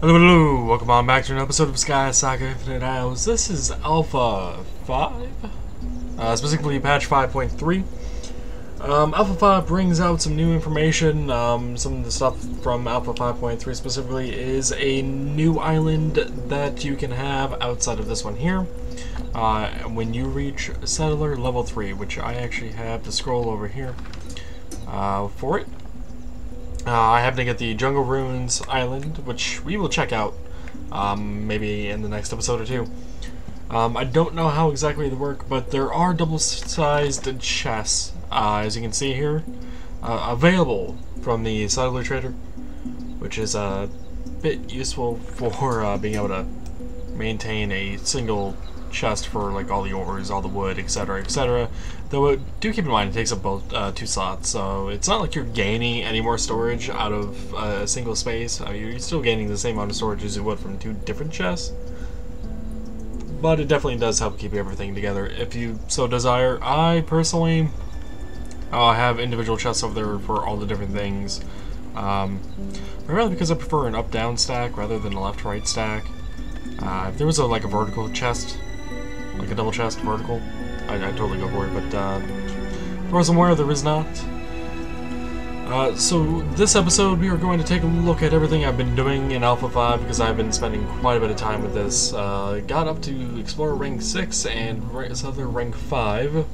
Hello, hello! Welcome on back to an episode of SkySaga Infinite Isles. This is Alpha 5, specifically patch 5.3. Alpha 5 brings out some new information. Some of the stuff from Alpha 5.3 specifically is a new island that you can have outside of this one here. When you reach Settler Level 3, which I actually have to scroll over here for it. I happen to get the Jungle Ruins Island, which we will check out maybe in the next episode or two. I don't know how exactly they work, but there are double-sized chests, as you can see here, available from the Settler Trader, which is a bit useful for being able to maintain a single chest for like all the ores, all the wood, etc., etc. Though do keep in mind it takes up both 2 slots, so it's not like you're gaining any more storage out of a single space. You're still gaining the same amount of storage as you would from 2 different chests, but it definitely does help keep everything together if you so desire. I personally have individual chests over there for all the different things, primarily because I prefer an up-down stack rather than a left-right stack. If there was like a vertical chest, like a double chest vertical, I'd totally go for it, but as far as I'm aware, there is not. So this episode we are going to take a look at everything I've been doing in Alpha 5, because I've been spending quite a bit of time with this. Got up to Explorer rank 6 and Settler rank 5.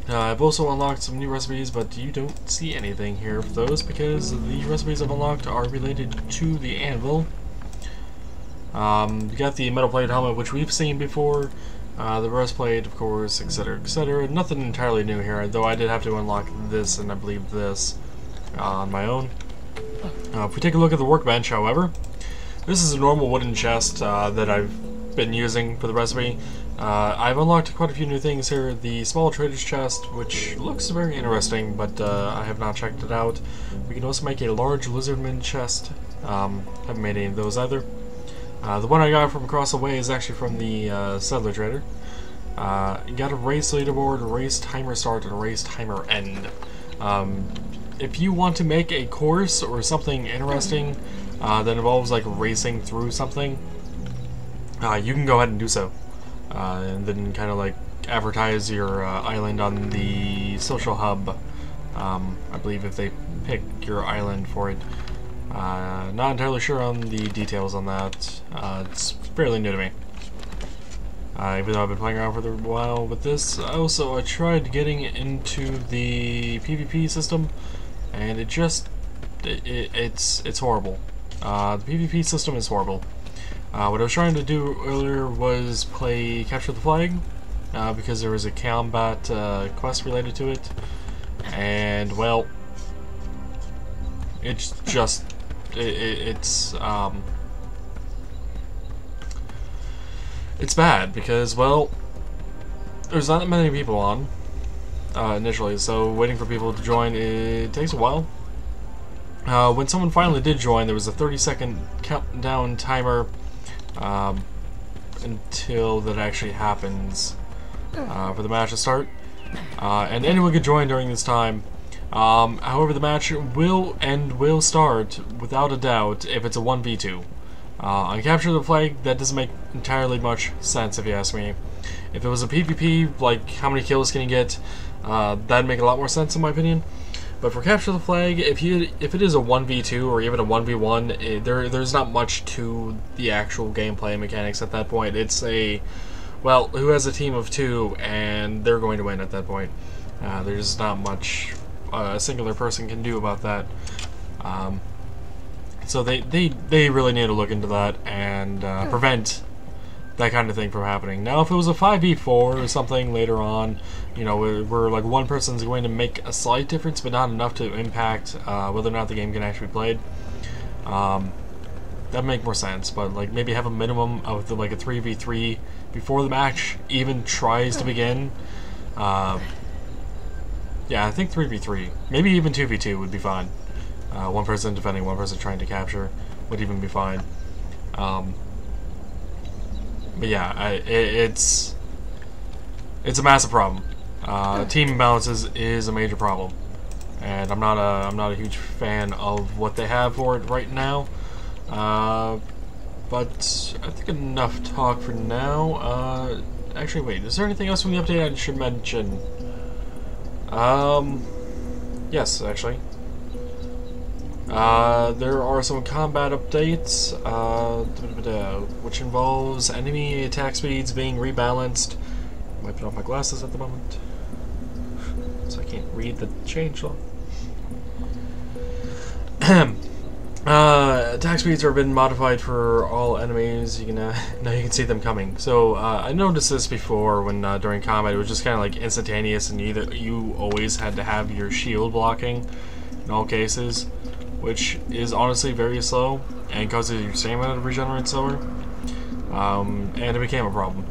I've also unlocked some new recipes, but you don't see anything here for those because the recipes I've unlocked are related to the anvil. You got the metal plate helmet, which we've seen before. The breastplate, of course, etc., etc. Nothing entirely new here, though I did have to unlock this and I believe this on my own. If we take a look at the workbench, however, this is a normal wooden chest that I've been using for the recipe. I've unlocked quite a few new things here. The small trader's chest, which looks very interesting, but I have not checked it out. We can also make a large lizardman chest. Haven't made any of those either. The one I got from across the way is actually from the Settler Trader. You got a race leaderboard, a race timer start, and a race timer end. If you want to make a course or something interesting that involves like racing through something, you can go ahead and do so. And then kind of like advertise your island on the social hub. I believe if they pick your island for it. Not entirely sure on the details on that. It's fairly new to me. Even though I've been playing around for a while with this. Also, I tried getting into the PvP system, and it just it's horrible. The PvP system is horrible. What I was trying to do earlier was play Capture the Flag, because there was a combat quest related to it, and well, it's just it's bad because, well, there's not many people on initially, so waiting for people to join, it takes a while. When someone finally did join, there was a 30-second countdown timer until that actually happens for the match to start, and anyone could join during this time. However, the match will start without a doubt if it's a 1v2. On Capture the Flag, that doesn't make entirely much sense if you ask me. If it was a PvP, like how many kills can you get, that'd make a lot more sense in my opinion. But for Capture the Flag, if it is a 1v2 or even a 1v1, there's not much to the actual gameplay mechanics at that point. It's a, well, who has a team of 2 and they're going to win at that point. There's not much a singular person can do about that. So they really need to look into that and prevent that kind of thing from happening. Now, if it was a 5v4 or something later on, you know, where like one person's going to make a slight difference but not enough to impact whether or not the game can actually be played, that'd make more sense. But like maybe have a minimum of like a 3v3 before the match even tries to begin. Yeah, I think 3v3. Maybe even 2v2 would be fine. One person defending, one person trying to capture would even be fine. But yeah, it's a massive problem. Team imbalances is a major problem, and I'm not a huge fan of what they have for it right now. But I think enough talk for now. Actually, wait, is there anything else from the update I should mention? Yes, actually. There are some combat updates, which involves enemy attack speeds being rebalanced. I'm wiping off my glasses at the moment, so I can't read the changelog. Attack speeds have been modified for all enemies. You can now you can see them coming. So I noticed this before when during combat it was just kind of like instantaneous, and you always had to have your shield blocking in all cases, which is honestly very slow and causes your stamina to regenerate slower. And it became a problem.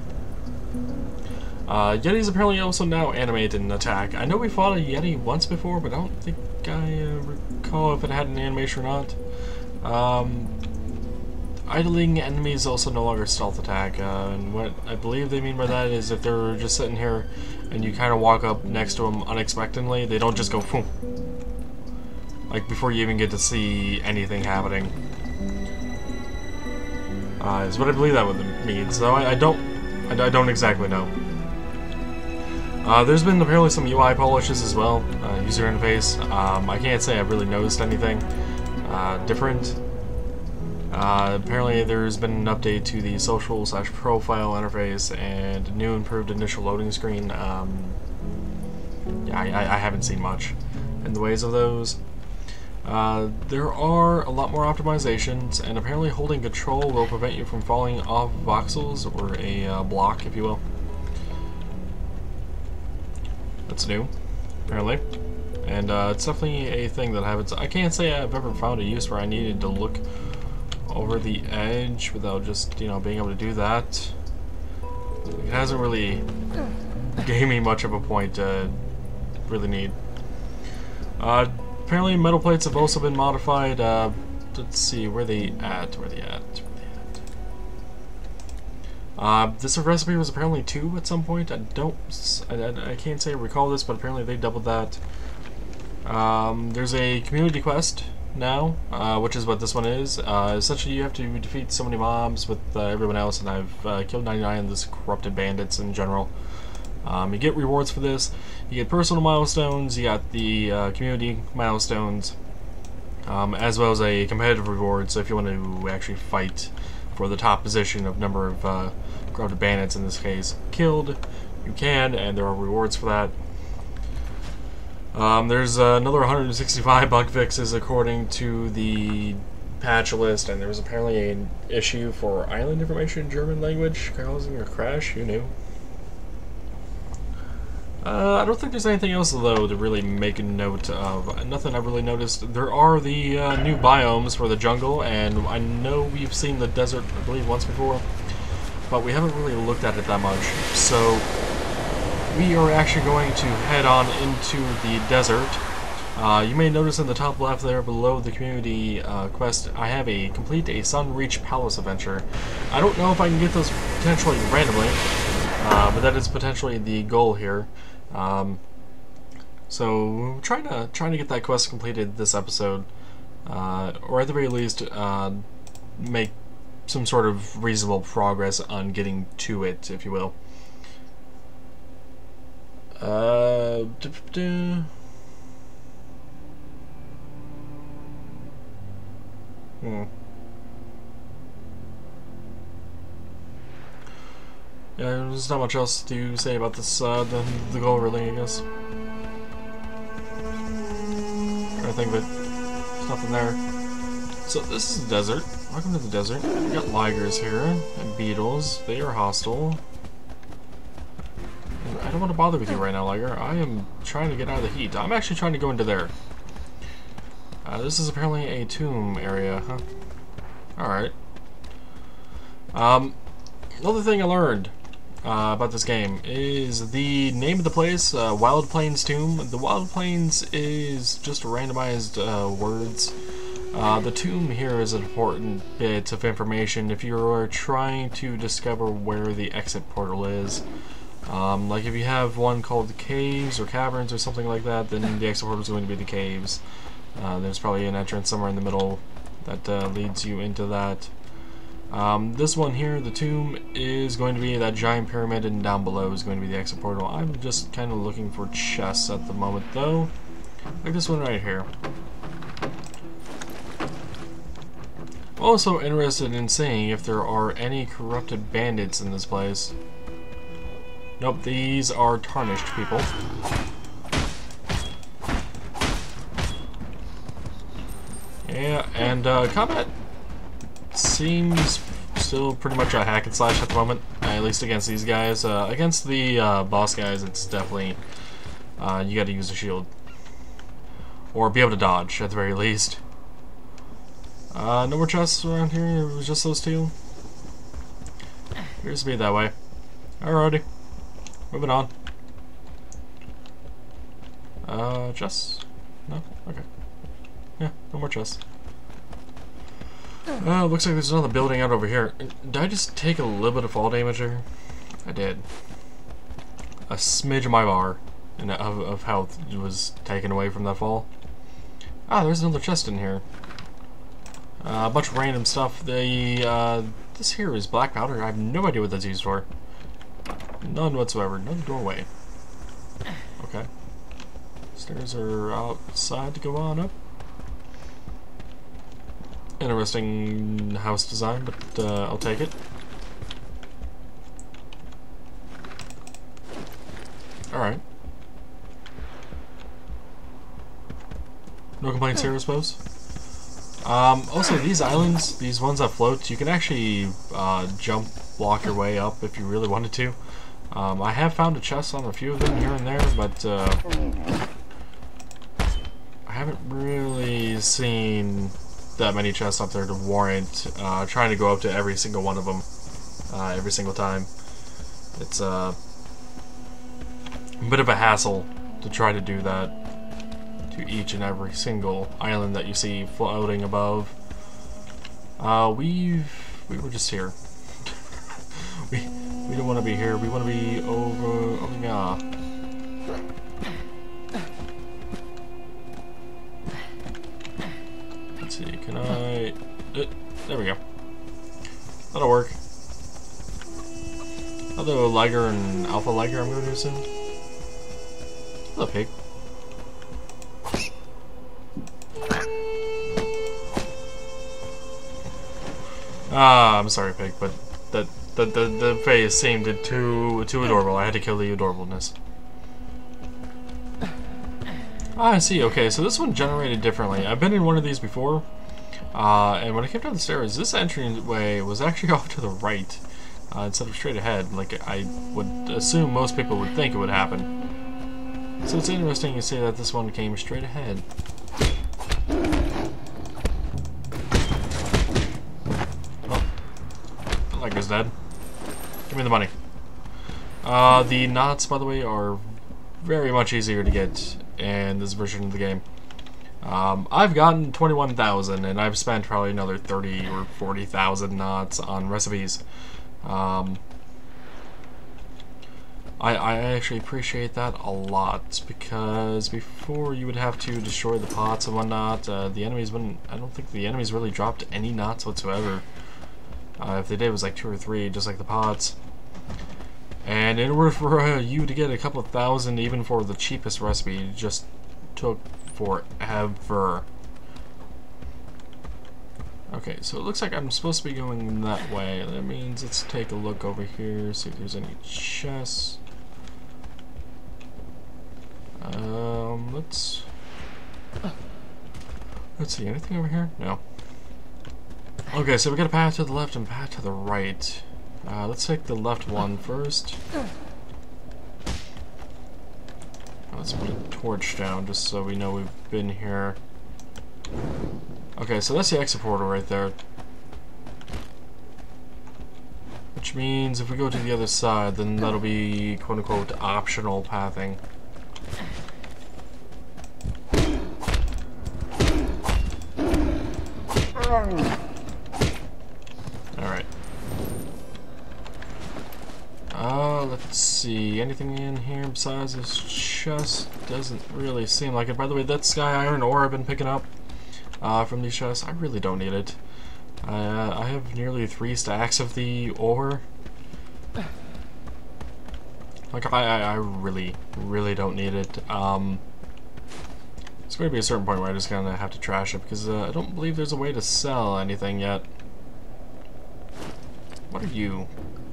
Yeti's apparently also now animated in attack. I know we fought a Yeti once before, but I don't think I recall if it had an animation or not. Idling enemies also no longer stealth attack, and what I believe they mean by that is if they're just sitting here and you kind of walk up next to them unexpectedly, they don't just go boom, like before you even get to see anything happening. Is what I believe that means, though I don't exactly know. There's been apparently some UI polishes as well, user interface. I can't say I've really noticed anything different. Apparently there's been an update to the social/profile interface and a new improved initial loading screen. Yeah, I haven't seen much in the ways of those. There are a lot more optimizations, and apparently holding control will prevent you from falling off voxels, or a block, if you will. That's new, apparently. And it's definitely a thing that happens. I can't say I've ever found a use where I needed to look over the edge without just, you know, being able to do that. It hasn't really gave me much of a point to really need. Apparently metal plates have also been modified. Let's see, where they at? This recipe was apparently 2 at some point. I can't say I recall this, but apparently they doubled that. There's a community quest now, which is what this one is. Essentially, you have to defeat so many mobs with everyone else, and I've killed 99 of these corrupted bandits in general. You get rewards for this. You get personal milestones. You got the community milestones, as well as a competitive reward. So if you want to actually fight for the top position of number of corrupted bandits, in this case, killed, you can, and there are rewards for that. There's another 165 bug fixes according to the patch list, and there was apparently an issue for island information in German language causing a crash. Who knew? I don't think there's anything else, though, to really make a note of. Nothing I've really noticed. There are the new biomes for the jungle, and I know we've seen the desert, I believe, once before, but we haven't really looked at it that much. So we are actually going to head on into the desert. You may notice in the top left there below the community quest, I have complete a Sunreach Palace adventure. I don't know if I can get those potentially randomly, but that is potentially the goal here. So trying to get that quest completed this episode, or at the very least make some sort of reasonable progress on getting to it, if you will. Yeah, there's not much else to say about this, the goal, really, I guess. I think that there's nothing there. So this is the desert. Welcome to the desert. We got ligers here, and beetles. They are hostile. And I don't want to bother with you right now, liger. I am trying to get out of the heat. I'm actually trying to go into there. This is apparently a tomb area, huh? Alright. Another thing I learned about this game is the name of the place, Wild Plains Tomb. The Wild Plains is just randomized words. The tomb here is an important bit of information if you are trying to discover where the exit portal is. Like if you have one called the caves or caverns or something like that, then the exit portal is going to be the caves. There's probably an entrance somewhere in the middle that leads you into that. This one here, the tomb, is going to be that giant pyramid, and down below is going to be the exit portal. I'm just kind of looking for chests at the moment, though. Like this one right here. I'm also interested in seeing if there are any corrupted bandits in this place. Nope, these are tarnished people. Yeah, and combat seems still pretty much a hack and slash at the moment, at least against these guys. Against the boss guys, it's definitely you got to use a shield or be able to dodge at the very least. No more chests around here. It was just those two. Appears to be that way. Alrighty, moving on. Chests? No? Okay. Yeah, no more chests. Looks like there's another building out over here. Did I just take a little bit of fall damage there? I did. A smidge of my bar of health was taken away from that fall. Ah, there's another chest in here. A bunch of random stuff. This here is black powder. I have no idea what that's used for. None whatsoever. Another doorway. Okay. Stairs are outside to go on up. Interesting house design, but I'll take it. Alright. No complaints here, I suppose. Also, these islands, these ones that float, you can actually jump, block your way up if you really wanted to. I have found a chest on a few of them here and there, but I haven't really seen that many chests up there to warrant trying to go up to every single one of them every single time. It's a bit of a hassle to try to do that to each and every single island that you see floating above. We were just here. we don't want to be here. We want to be over. Oh yeah. Let's see. Can I? There we go. That'll work. Although Liger and Alpha Liger, I'm going to assume. Hello, pig. I'm sorry, pig, but the face seemed too adorable. I had to kill the adorableness. Ah, I see. Okay, so this one generated differently. I've been in one of these before, and when I came down the stairs, this entryway was actually off to the right instead of straight ahead, like I would assume most people would think it would happen. So it's interesting you say that this one came straight ahead. Liger's dead. Give me the money. The knots, by the way, are very much easier to get in this version of the game. I've gotten 21,000, and I've spent probably another 30 or 40,000 knots on recipes. I actually appreciate that a lot, because before you would have to destroy the pots and whatnot, the enemies wouldn't. I don't think the enemies really dropped any knots whatsoever. If they did, it was like 2 or 3, just like the pots. And in order for you to get a couple of thousand, even for the cheapest recipe, it just took forever. Okay, so it looks like I'm supposed to be going that way. That means let's take a look over here, see if there's any chests. Let's see, anything over here? No. Okay, so we got a path to the left and path to the right. Let's take the left one first. Let's put a torch down just so we know we've been here. Okay, so that's the exit portal right there. Which means if we go to the other side, then that'll be quote-unquote optional pathing. Alright. Let's see. Anything in here besides this chest? Doesn't really seem like it. By the way, that sky iron ore I've been picking up from these chests, I really don't need it. I have nearly 3 stacks of the ore. Like, I really, really don't need it. There's going to be a certain point where I just gonna have to trash it because I don't believe there's a way to sell anything yet. What are you?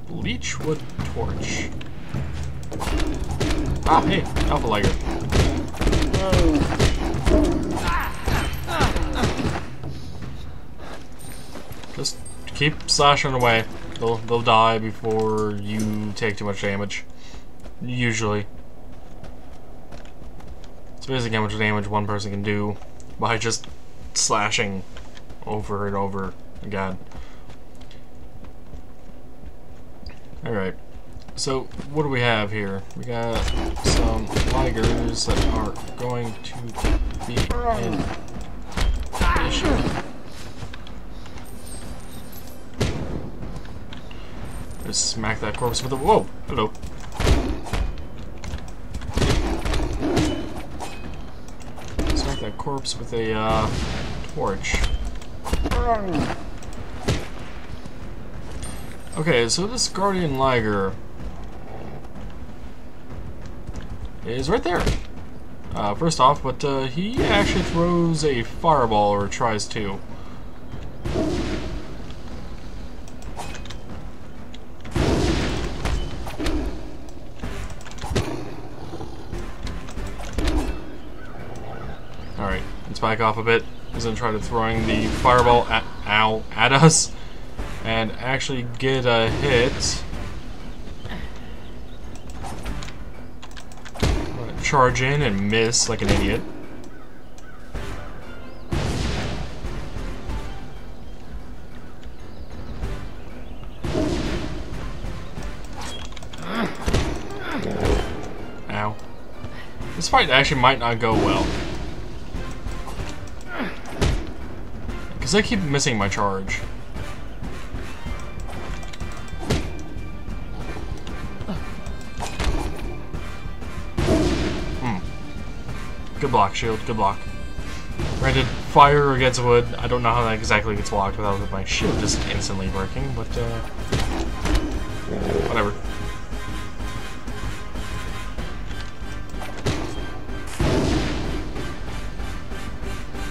Bleachwood torch. Ah, hey, alpha liger. Just keep slashing away. They'll die before you take too much damage. Usually. It's basically how much damage one person can do by just slashing over and over again. Alright. So, what do we have here? We got some ligers that are going to be an issue. Just smack that corpse with a— whoa! Hello. Smack that corpse with a torch. Okay, so this Guardian Liger is right there. First off, but he actually throws a fireball, or tries to. Alright, let's back off a bit. He's gonna try to throwing the fireball at us and actually get a hit. I'm gonna charge in and miss like an idiot. Ow. This fight actually might not go well. Because I keep missing my charge. Good block, shield. Good block. Granted, fire against wood. I don't know how that exactly gets blocked without my shield just instantly working, but whatever.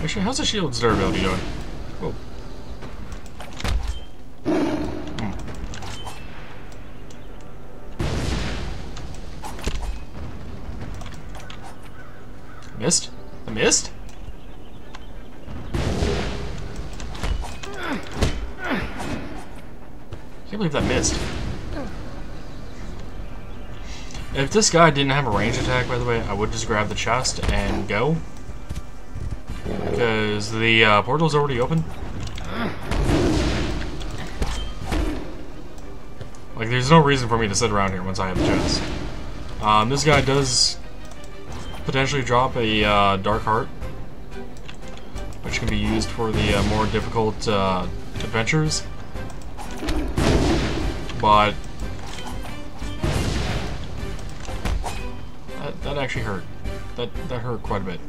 Actually, how's the shield's durability doing? Whoa. Missed? I missed? Can't believe that missed. If this guy didn't have a range attack, by the way, I would just grab the chest and go. Because the portal's already open. Like, there's no reason for me to sit around here once I have the chest. This guy does potentially drop a Dark Heart, which can be used for the more difficult adventures. But that actually hurt. That hurt quite a bit.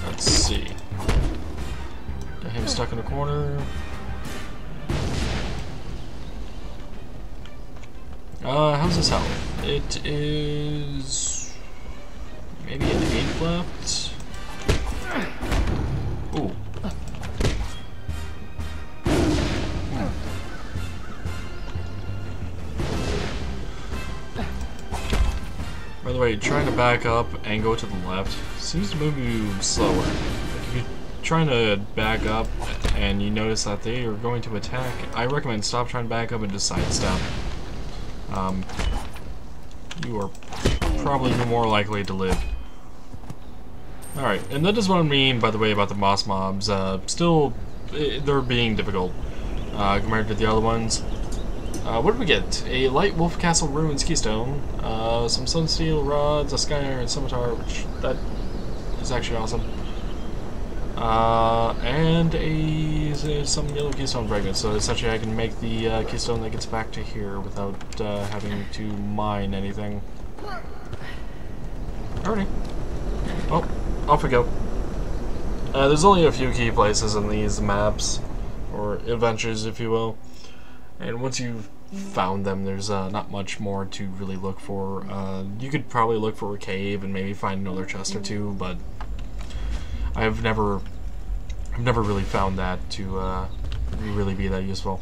Let's see. Got him stuck in a corner. How's his health? It is maybe an 8 left. Ooh. By the way, trying to back up and go to the left seems to move you slower. Like if you're trying to back up and you notice that they are going to attack, I recommend stop trying to back up and just sidestep. You are probably more likely to live. Alright, and that is what I mean, by the way, about the boss mobs. Still, they're being difficult compared to the other ones. What did we get? A light wolf castle ruins keystone, some sunsteel rods, a sky iron scimitar, which that is actually awesome. and some yellow keystone fragments. So essentially I can make the keystone that gets back to here without having to mine anything. Alrighty. Oh, off we go. There's only a few key places in these maps, or adventures if you will, and once you've found them, there's not much more to really look for. You could probably look for a cave and maybe find another chest or two, but I've never really found that to really be that useful.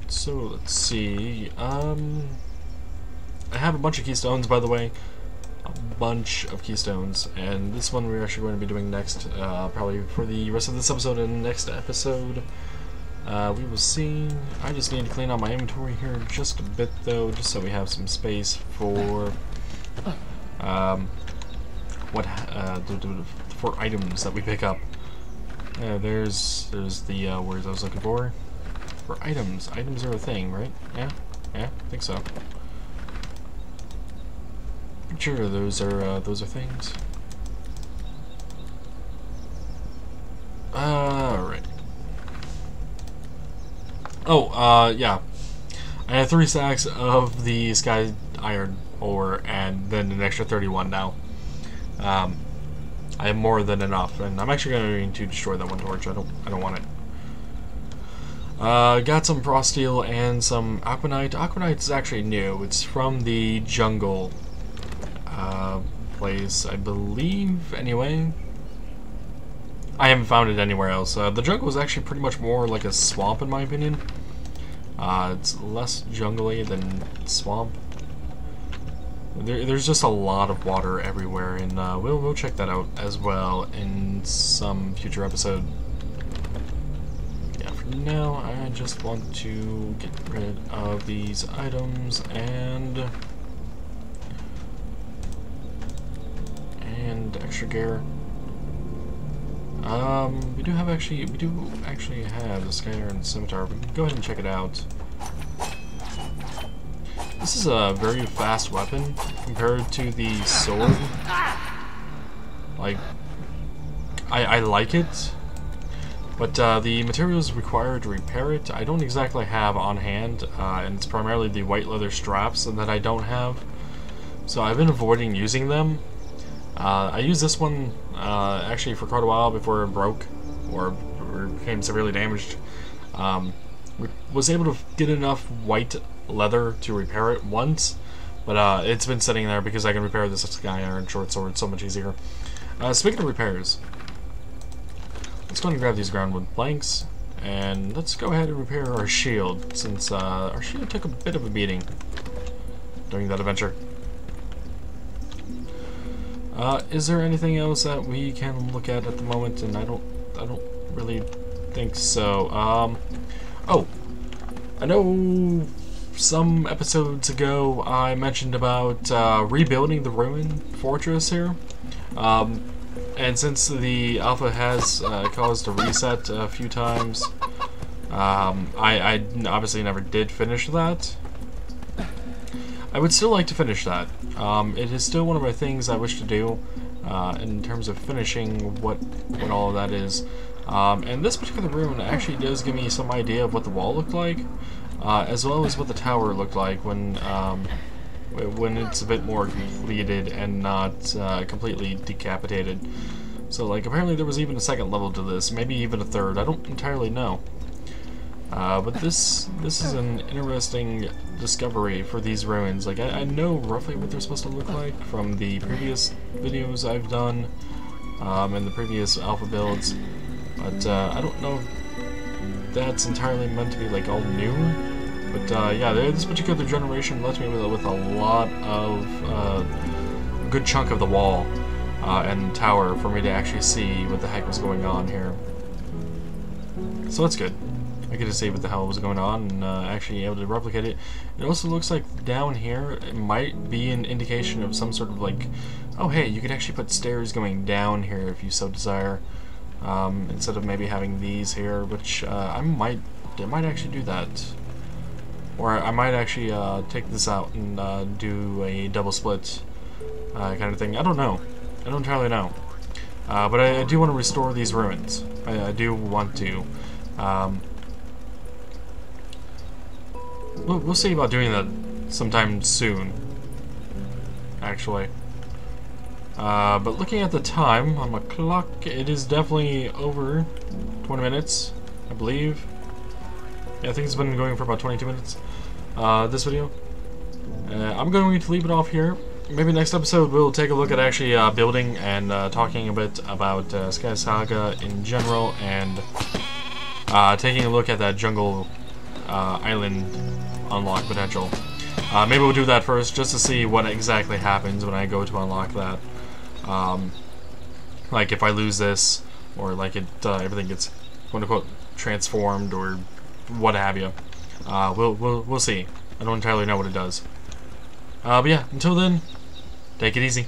So let's see. I have a bunch of keystones, by the way. A bunch of keystones, and this one we're actually going to be doing next, probably for the rest of this episode and next episode. We will see. I just need to clean out my inventory here just a bit, though, just so we have some space for for items that we pick up. There's the words I was looking for. For items. Items are a thing, right? Yeah, I think so. Sure, those are things. Alright. Oh, yeah. I have 3 stacks of the Sky Iron ore, and then an extra 31 now. I have more than enough, and I'm actually going to destroy that one torch. I don't want it. Got some frost steel and some aquanite. Aquanite is actually new. It's from the jungle place, I believe, anyway. I haven't found it anywhere else. The jungle is actually pretty much more like a swamp in my opinion. It's less jungly than swamp. There's just a lot of water everywhere, and we'll check that out as well in some future episode. Yeah, for now, I just want to get rid of these items and extra gear. We do actually have the Sky Iron Scimitar. We can go ahead and check it out. This is a very fast weapon compared to the sword. Like, I like it, but the materials required to repair it, I don't exactly have on hand, and it's primarily the white leather straps that I don't have. So I've been avoiding using them. I used this one actually for quite a while before it broke or became severely damaged. Was able to get enough white leather to repair it once, but it's been sitting there because I can repair this Sky Iron short sword so much easier. Speaking of repairs, let's go ahead and grab these groundwood planks, and let's go ahead and repair our shield, since our shield took a bit of a beating during that adventure. Is there anything else that we can look at the moment? And I don't really think so. Oh, I know some episodes ago I mentioned about rebuilding the ruined fortress here. And since the alpha has caused a reset a few times, I obviously never did finish that. I would still like to finish that. It is still one of my things I wish to do in terms of finishing what all of that is. And this particular ruin actually does give me some idea of what the wall looked like, as well as what the tower looked like when it's a bit more completed and not completely decapitated. So, like, apparently there was even a second level to this, maybe even a third. I don't entirely know. But this is an interesting discovery for these ruins. Like, I know roughly what they're supposed to look like from the previous videos I've done, and the previous alpha builds, but I don't know if that's entirely meant to be, like, all new. But yeah, this particular generation left me with a lot of a good chunk of the wall and tower for me to actually see what the heck was going on here. So that's good. I get to see what the hell was going on and actually able to replicate it. It also looks like down here it might be an indication of some sort of, like, oh hey, you could actually put stairs going down here if you so desire, instead of maybe having these here, which I might actually do that. Or I might actually take this out and do a double split kind of thing. I don't know. I don't entirely know. But I do want to restore these ruins. I do want to. We'll see about doing that sometime soon, actually. But looking at the time on my clock, it is definitely over 20 minutes, I believe. Yeah, I think it's been going for about 22 minutes, this video. I'm going to leave it off here. Maybe next episode we'll take a look at actually building and talking a bit about SkySaga in general, and taking a look at that jungle island unlock potential. Maybe we'll do that first, just to see what exactly happens when I go to unlock that. Like if I lose this, or like it everything gets quote unquote transformed, or what have you. We'll see. I don't entirely know what it does. But yeah, until then, take it easy.